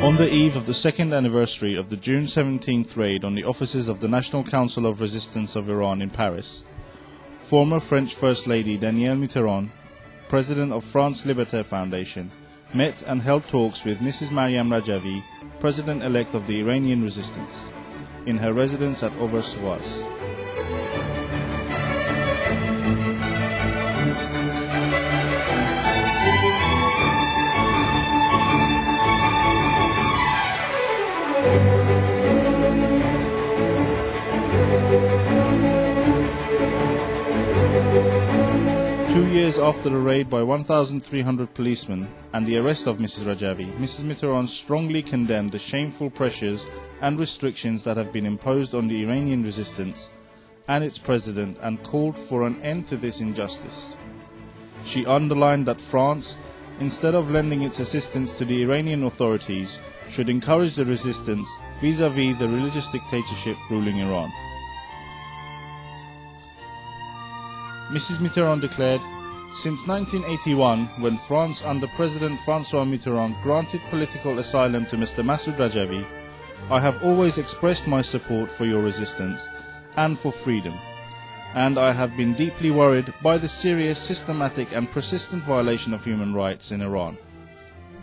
On the eve of the second anniversary of the June 17th raid on the offices of the National Council of Resistance of Iran in Paris, former French First Lady Danielle Mitterand, President of France Liberté Foundation, met and held talks with Mrs. Maryam Rajavi, President-elect of the Iranian resistance, in her residence at Auver-sur-Oise. 2 years after the raid by 1,300 policemen and the arrest of Mrs. Rajavi, Mrs. Mitterand strongly condemned the shameful pressures and restrictions that have been imposed on the Iranian resistance and its president and called for an end to this injustice. She underlined that France, instead of lending its assistance to the Iranian authorities, should encourage the resistance vis-à-vis the religious dictatorship ruling Iran. Mrs. Mitterand declared, "Since 1981, when France under President François Mitterrand granted political asylum to Mr. Masoud Rajavi, I have always expressed my support for your resistance and for freedom, and I have been deeply worried by the serious, systematic and persistent violation of human rights in Iran."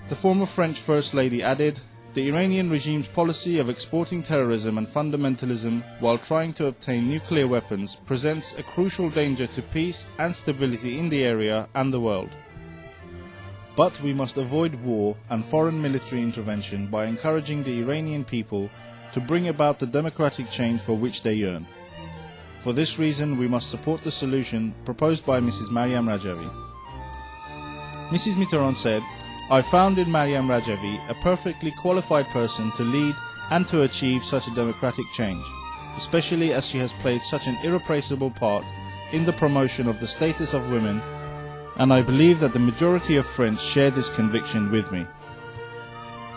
The former French First Lady added, "The Iranian regime's policy of exporting terrorism and fundamentalism while trying to obtain nuclear weapons presents a crucial danger to peace and stability in the area and the world. But we must avoid war and foreign military intervention by encouraging the Iranian people to bring about the democratic change for which they yearn. For this reason, we must support the solution proposed by Mrs. Maryam Rajavi." Mrs. Mitterand said, "I found in Maryam Rajavi a perfectly qualified person to lead and to achieve such a democratic change, especially as she has played such an irreplaceable part in the promotion of the status of women, and I believe that the majority of French share this conviction with me."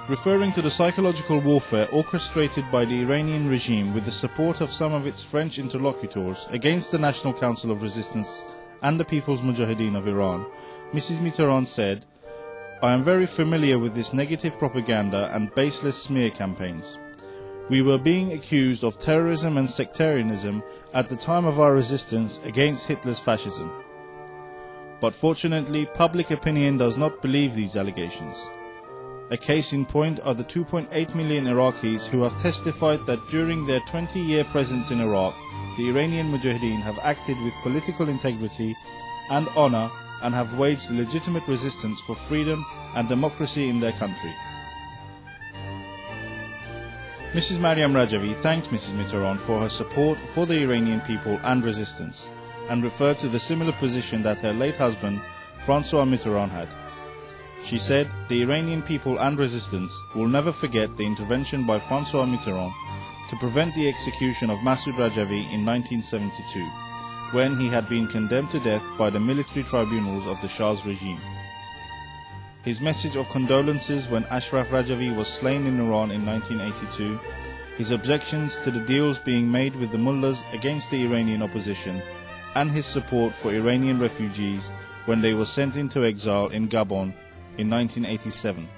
Referring to the psychological warfare orchestrated by the Iranian regime with the support of some of its French interlocutors against the National Council of Resistance and the People's Mujahideen of Iran, Mrs. Mitterand said, "I am very familiar with this negative propaganda and baseless smear campaigns. We were being accused of terrorism and sectarianism at the time of our resistance against Hitler's fascism. But fortunately, public opinion does not believe these allegations. A case in point are the 2.8 million Iraqis who have testified that during their 20-year presence in Iraq, the Iranian Mujahideen have acted with political integrity and honor and have waged legitimate resistance for freedom and democracy in their country." Mrs. Maryam Rajavi thanked Mrs. Mitterand for her support for the Iranian people and resistance, and referred to the similar position that her late husband, François Mitterrand, had. She said, "The Iranian people and resistance will never forget the intervention by François Mitterrand to prevent the execution of Masoud Rajavi in 1972, when he had been condemned to death by the military tribunals of the Shah's regime. His message of condolences when Ashraf Rajavi was slain in Iran in 1982, his objections to the deals being made with the mullahs against the Iranian opposition, and his support for Iranian refugees when they were sent into exile in Gabon in 1987.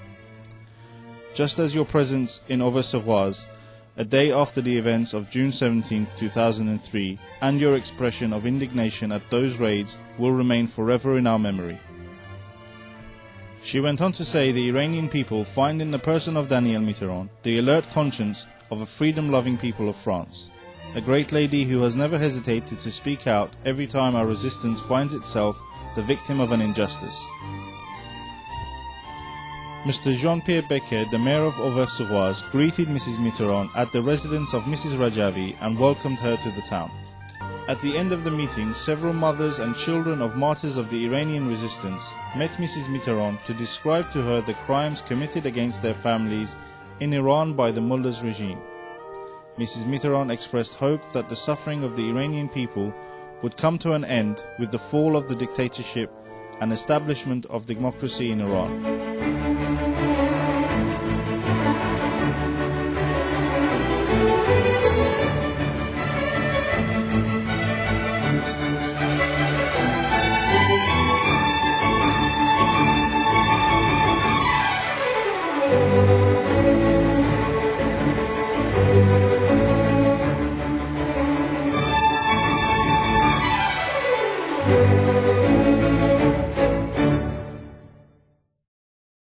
Just as your presence in Auver-sur-Oise, a day after the events of June 17, 2003, and your expression of indignation at those raids will remain forever in our memory." She went on to say the Iranian people find in the person of Danielle Mitterand the alert conscience of a freedom-loving people of France, a great lady who has never hesitated to speak out every time our resistance finds itself the victim of an injustice. Mr. Jean-Pierre Becker, the mayor of Auver-sur-Oise, greeted Mrs. Mitterand at the residence of Mrs. Rajavi and welcomed her to the town. At the end of the meeting, several mothers and children of martyrs of the Iranian resistance met Mrs. Mitterand to describe to her the crimes committed against their families in Iran by the mullah's regime. Mrs. Mitterand expressed hope that the suffering of the Iranian people would come to an end with the fall of the dictatorship and establishment of democracy in Iran.